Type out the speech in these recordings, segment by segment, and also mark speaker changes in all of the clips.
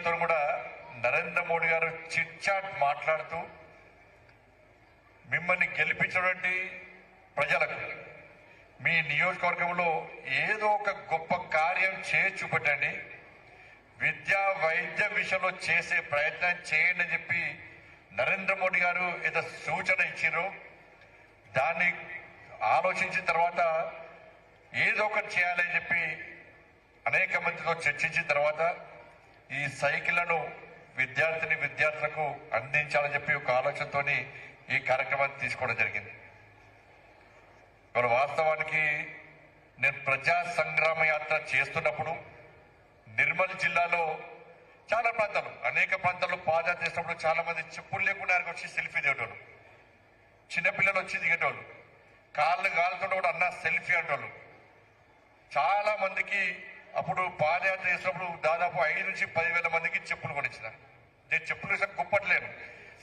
Speaker 1: మీడియాతో కూడా నరేంద్ర మోడీ గారు చిట్ చాట్ మాట్లాడుతూ మిమ్మల్ని గెలిపించినటువంటి ప్రజలకు మీ నియోజకవర్గంలో ఏదో ఒక గొప్ప కార్యం చేసి చూపెట్టండి, విద్యా వైద్య విషయంలో చేసే ప్రయత్నం చేయండి అని చెప్పి నరేంద్ర మోడీ గారు ఏదో సూచన ఇచ్చారు. దాన్ని ఆలోచించిన తర్వాత ఏదో ఒకటి చేయాలని చెప్పి అనేక మందితో చర్చించిన తర్వాత ఈ సైకిళ్లను విద్యార్థులకు అందించాలని చెప్పి ఒక ఆలోచనతో ఈ కార్యక్రమాన్ని తీసుకోవడం జరిగింది. మరి వాస్తవానికి నేను ప్రజా సంగ్రామ యాత్ర చేస్తున్నప్పుడు నిర్మల్ జిల్లాలో చాలా ప్రాంతాలు, అనేక ప్రాంతాల్లో పాదయాత్ర చేసినప్పుడు చాలా మంది చెప్పులు లేకుండా వచ్చి సెల్ఫీ దిగేటోళ్ళు, చిన్నపిల్లలు వచ్చి దిగేటోళ్ళు, కాళ్ళు కాలుతుంటే కూడా అన్న సెల్ఫీ అంటోళ్ళు. చాలా మందికి అప్పుడు పాదయాత్ర చేసినప్పుడు దాదాపు 5 నుంచి 10,000 మందికి చెప్పులు కొనిచ్చిన. నేను చెప్పులు వేసాక గొప్పట్లేను.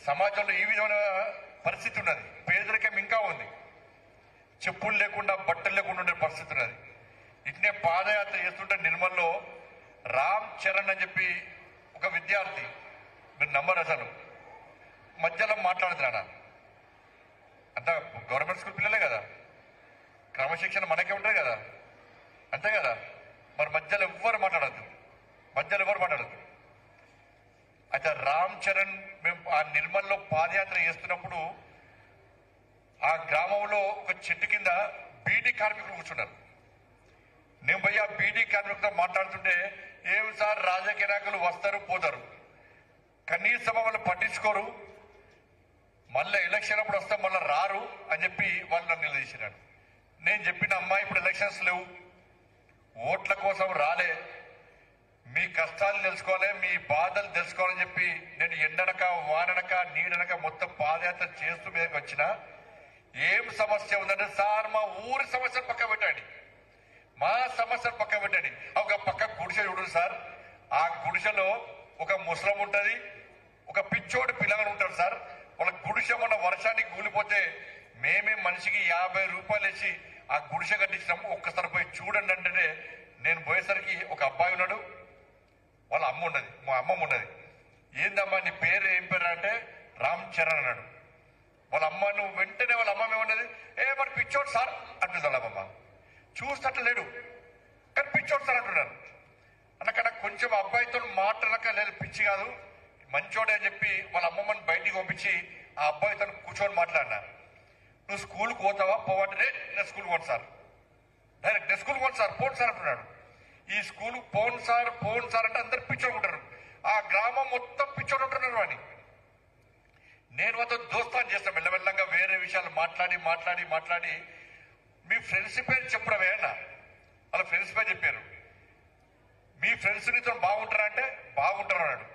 Speaker 1: సమాజంలో ఈ విధమైన పరిస్థితి ఉన్నది, పేదరికం ఇంకా ఉంది, చెప్పులు లేకుండా బట్టలు లేకుండా ఉండే పరిస్థితి ఉన్నది. ఇట్నే పాదయాత్ర చేస్తుంటే నిర్మల్లో రామ్ చరణ్ అని చెప్పి ఒక విద్యార్థి, మీరు నమ్మరు అసలు, మధ్యలో మాట్లాడుతున్నాడా. అంతా గవర్నమెంట్ స్కూల్ పిల్లలే కదా, క్రమశిక్షణ మనకే ఉంటుంది కదా, అంతే కదా. మరి మధ్యలో ఎవ్వరు మాట్లాడద్దు. అయితే రామ్ చరణ్ మేము ఆ నిర్మల్లో పాదయాత్ర చేస్తున్నప్పుడు ఆ గ్రామంలో ఒక చెట్టు కింద బీడీ కార్మికులు కూర్చున్నారు. నేను పోయి ఆ బీడీ కార్మికులతో మాట్లాడుతుంటే, ఏం సార్ రాజకీయ నాయకులు వస్తారు పోతారు, కనీసం వాళ్ళు పట్టించుకోరు, మళ్ళీ ఎలక్షన్ అప్పుడు వస్తాం మళ్ళీ రారు అని చెప్పి వాళ్ళు నన్ను నిలదీసినాడు. నేను చెప్పిన అమ్మా, ఇప్పుడు ఎలక్షన్స్ లేవు, ఓట్ల కోసం రాలే, మీ కష్టాలు తెలుసుకోవాలి, మీ బాధలు తెలుసుకోవాలని చెప్పి నేను ఎండనక వాననక నీడనక మొత్తం పాదయాత్ర చేస్తూ మీదకి వచ్చిన. ఏం సమస్య ఉందంటే, సార్ మా ఊరి సమస్యలు పక్క పెట్టండి, మా సమస్యలు పక్క పెట్టండి. ఒక పక్క గుడిసె చూడండి సార్, ఆ గుడిసెలో ఒక ముసలం ఉంటది, ఒక పిచ్చోడి పిల్లలు ఉంటారు సార్. వాళ్ళ గుడిసె మొన్న వర్షానికి కూలిపోతే మేమే మనిషికి 50 రూపాయలు వేసి ఆ గుడిసె కట్టించినాము, ఒక్కసారి పోయి చూడండి అంటే నేను పోయేసరికి ఒక అబ్బాయి ఉన్నాడు, వాళ్ళ అమ్మ ఉన్నది, మా అమ్మమ్మ ఉన్నది. ఏందమ్మా నీ పేరు, ఏం పేరు అంటే రామ్ చరణ్ అన్నాడు. వాళ్ళ అమ్మ, నువ్వు వెంటనే వాళ్ళ అమ్మమ్మ ఏమన్నది, మరి పిచ్చోడు సార్ అంటుంది వాళ్ళ అమ్మమ్మ. చూస్తట్టు లేడు కానీ పిచ్చోడు సార్ అంటున్నాను. అన్నకన్నా కొంచెం అబ్బాయితో మాట్లాడక, లేదు పిచ్చి కాదు మంచోడే అని చెప్పి వాళ్ళ అమ్మమ్మని బయటికి పంపించి ఆ అబ్బాయితో కూర్చొని మాట్లాడినా. నువ్వు స్కూల్కి పోతావా, పోవంటే నేను స్కూల్కి పోను సార్, డైరెక్ట్ నేను స్కూల్కి పోను సార్, పోను సార్ అంటున్నాడు. ఈ స్కూల్ పోను సార్ అంటే అందరు పిచ్చోడు ఉంటారు, ఆ గ్రామం మొత్తం పిచ్చోడు ఉంటున్నారు అని. నేను అతను దోస్తాను చేస్తాను, మెల్లమెల్లంగా వేరే విషయాలు మాట్లాడి మీ ఫ్రెండ్స్ పేరు చెప్పడమే అన్న. వాళ్ళ ఫ్రెండ్స్ పేరు చెప్పారు. మీ ఫ్రెండ్స్ నీతో బాగుంటారా అంటే బాగుంటారు అన్నాడు.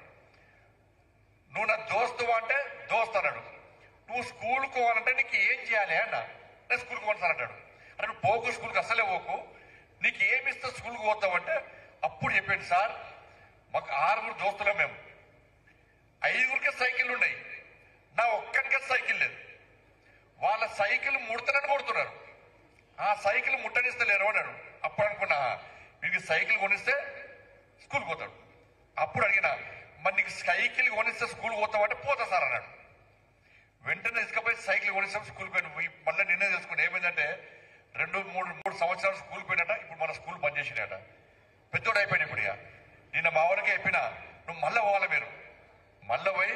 Speaker 1: నువ్వు నా దోస్తువా అంటే దోస్తు అన్నాడు. నువ్వు స్కూల్కి పోవాలంటే నీకు ఏం చేయాలి అన్న. నేను స్కూల్కి పోను సార్ అంటాడు. అంటే నువ్వు పోకు, స్కూల్కి అసలే పోకు, నీకు ఏమి ఇస్తా స్కూల్కి పోతావు అంటే అప్పుడు చెప్పాడు, సార్ మాకు 6 దోస్తులం, మేము 5 సైకిళ్ళు ఉన్నాయి, నా ఒక్కడికే సైకిల్ లేదు, వాళ్ళ సైకిల్ ముడతనని కొడుతున్నారు, ఆ సైకిల్ ముట్టనిస్తలేరు అన్నాడు. అప్పుడు అనుకున్నా, వీడికి సైకిల్ కొనిస్తే స్కూల్కి పోతాడు. అప్పుడు అడిగినా, మరి నీకు సైకిల్ కొనిస్తే స్కూల్ పోతావు అంటే పోతా సార్ అన్నాడు. వెంటనే ఇసుకపోయి సైకిల్ కొనిస్తాం, స్కూల్కి పోయి మళ్ళీ నిర్ణయం చేసుకుని ఏమైందంటే 2-3 సంవత్సరాలు స్కూల్ పోయినట. ఇప్పుడు మన స్కూల్ బంద్ చేసినట, పెద్దోడు అయిపోయాడు. ఇప్పుడు ఇక నిన్న మా వాళ్ళకి చెప్పినా, నువ్వు మళ్ళీ పోవాలి, మీరు మళ్ళీ పోయి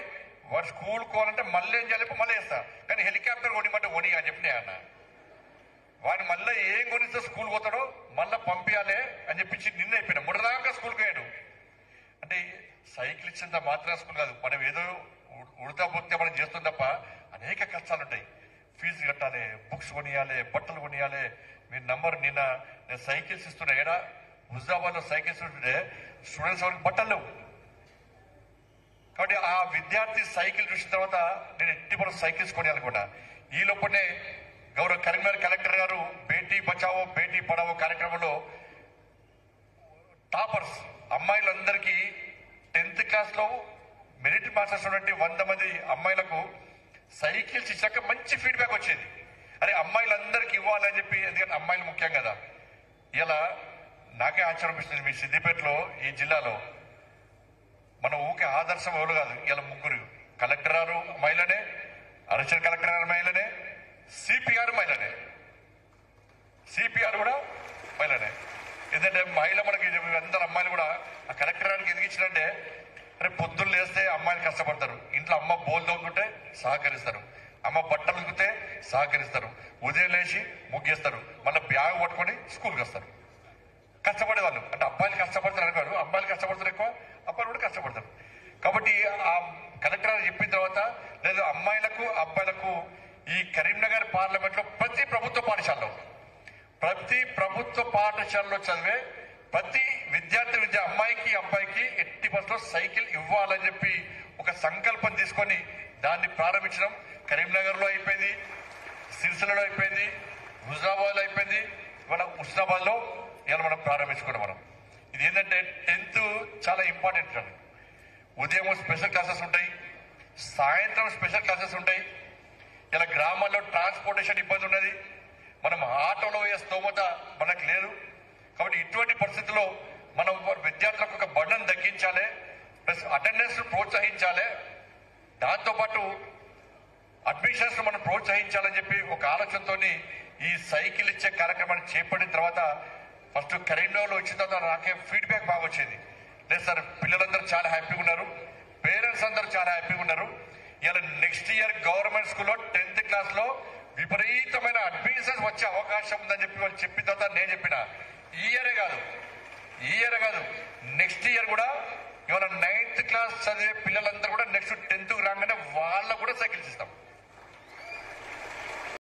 Speaker 1: వాడు స్కూల్ పోవాలంటే మళ్ళీ ఏం చేయాలి, మళ్ళీ వేస్తా, కానీ హెలికాప్టర్ కొనిమంటే కొని అని చెప్పినా అన్న. వాడిని మళ్ళీ ఏం కొనిస్తే స్కూల్ పోతాడో మళ్ళీ పంపించాలి అని చెప్పించి నిన్న అయిపోయినా. ముడదాకా స్కూల్కి పోయాడు. అంటే సైకిల్ ఇచ్చేంత మాత్రం స్కూల్ కాదు, మనం ఏదో ఉడతా పొత్తే మనం చేస్తుంది తప్ప అనేక కష్టాలు ఉంటాయి. ఫీజు కట్టాలి, బుక్స్ కొనియాలి, బట్టలు కొనియాలి. మీరు నంబర్, నిన్న నేను సైకిల్స్ ఇస్తున్నా, ఏడా హుజాబాద్లో సైకిల్స్ ఉంటుంటే స్టూడెంట్స్ వాళ్ళకి బట్టలు లేవు. కాబట్టి ఆ విద్యార్థి సైకిల్ చూసిన తర్వాత నేను ఎట్టి మనం సైకిల్స్ కొనియాలనుకున్నా. ఈ లోపలనే గౌరవ కరీంనగర్ కలెక్టర్ గారు బేటీ బచావో బేటీ పడావో కార్యక్రమంలో టాపర్స్ అమ్మాయిలందరికీ 10th క్లాస్లో మెరిట్ మార్క్స్ ఉన్నటువంటి 100 మంది అమ్మాయిలకు సైకిల్స్ ఇచ్చాక మంచి ఫీడ్బ్యాక్ వచ్చేది. అరే అమ్మాయిలందరికీ ఇవ్వాలని చెప్పి, ఎందుకంటే అమ్మాయిలు ముఖ్యం కదా. ఇలా నాకే ఆశ్చర్యం అనిపిస్తుంది, మీ సిద్దిపేటలో ఈ జిల్లాలో మనం అమ్మాయిలకి ఆదర్శం ఎవరు కాదు. ఇలా ముగ్గురు కలెక్టర్ గారు మహిళనే, అడిషనల్ కలెక్టర్ గారు మహిళనే, సిపిఆర్ మహిళనే, సిపిఆర్ కూడా మహిళనే. ఎందుకంటే మహిళ మనకి అందరు అమ్మాయిలు కూడా ఆ కలెక్టర్ గారికి ఎందుకు ఇచ్చినంటే, రేపు పొద్దున్న లేస్తే అమ్మాయిలు కష్టపడతారు, ఇంట్లో అమ్మ బోల్ తోముకుంటే సహకరిస్తారు, అమ్మ బట్టలు ఉతికితే సహకరిస్తారు, ఉదయం లేచి ముగ్గేస్తారు, మళ్ళీ బ్యాగ్ పట్టుకొని స్కూల్కి వస్తారు. కష్టపడే వాళ్ళు అంటే అబ్బాయిలు కష్టపడతారు అనుకోరు, అబ్బాయిలు కష్టపడతారు ఎక్కువ, అబ్బాయిలు కూడా కష్టపడతారు. కాబట్టి ఆ కలెక్టర్ గారు చెప్పిన తర్వాత లేదు అమ్మాయిలకు అబ్బాయిలకు ఈ కరీంనగర్ పార్లమెంట్ లో ప్రతి ప్రభుత్వ పాఠశాలలో చదివే ప్రతి విద్య అమ్మాయికి అబ్బాయికి 80% సైకిల్ ఇవ్వాలని చెప్పి ఒక సంకల్పం తీసుకొని దాన్ని ప్రారంభించడం. కరీంనగర్ లో అయిపోయింది, సిరిసిల్లలో అయిపోయింది, హుజరాబాద్ లో అయిపోయింది, ఇవాళ హుస్నాబాద్ లో ఇలా మనం ప్రారంభించుకున్నాం. మనం ఇది ఏంటంటే 10th చాలా ఇంపార్టెంట్ అండి. ఉదయం స్పెషల్ క్లాసెస్ ఉంటాయి, సాయంత్రం స్పెషల్ క్లాసెస్ ఉంటాయి. ఇలా గ్రామాల్లో ట్రాన్స్పోర్టేషన్ ఇబ్బంది ఉన్నది, మనం ఆటోలో పోయే స్తోమత మనకు లేదు. కాబట్టి ఇటువంటి పరిస్థితుల్లో మనం విద్యార్థులకు ఒక బర్డన్ తగ్గించాలి, ప్లస్ అటెండెన్స్ ప్రోత్సహించాలి, దాంతోపాటు అడ్మిషన్స్ మనం ప్రోత్సహించాలని చెప్పి ఒక ఆలోచనతో ఈ సైకిల్ ఇచ్చే కార్యక్రమాన్ని చేపట్టిన తర్వాత ఫస్ట్ కరీంనగర్లో వచ్చిన తర్వాత నాకే ఫీడ్బ్యాక్ బాగా వచ్చింది. లేదు సార్, పిల్లలందరూ చాలా హ్యాపీగా ఉన్నారు, పేరెంట్స్ అందరూ చాలా హ్యాపీగా ఉన్నారు. ఇలా నెక్స్ట్ ఇయర్ గవర్నమెంట్ స్కూల్లో 10th క్లాస్ లో విపరీతమైన అడ్మిషన్స్ వచ్చే అవకాశం ఉందని చెప్పి వాళ్ళు చెప్పిన తర్వాత నేను చెప్పిన ఈ ఇయర్ కాదు నెక్స్ట్ ఇయర్ కూడా ఇవాళ 9th క్లాస్ చదివే పిల్లలందరూ కూడా నెక్స్ట్ 10th రాగానే వాళ్ళకు కూడా సైకిల్స్ ఇస్తాం.